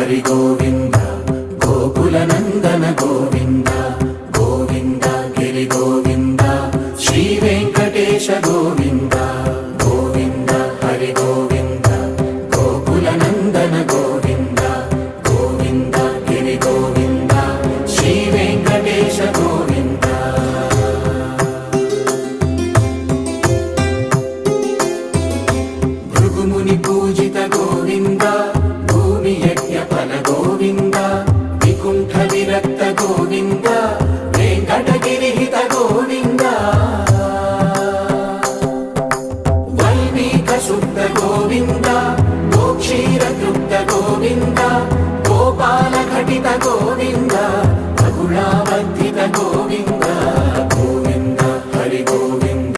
హరి గోవింద గోకుల నందన గోవింద గోవింద గిరి గోవింద శ్రీ వెంకటేశ గోవింద గోవింద హరి గోవింద గోకుల నందన గోవింద గోవింద గిరి గోవింద శ్రీ వెంకటేశ గోవింద భృగుముని పూజిత గోవింద భూమి యజ్ఞ ఫల గోవింద వికుంఠ విరక్త గోవింద వెంకటగిరిహిత గోవింద వల్మీక శుద్ధ గోవింద గోక్షీర తృప్త గోవింద గోపాల ఘటిత గోవింద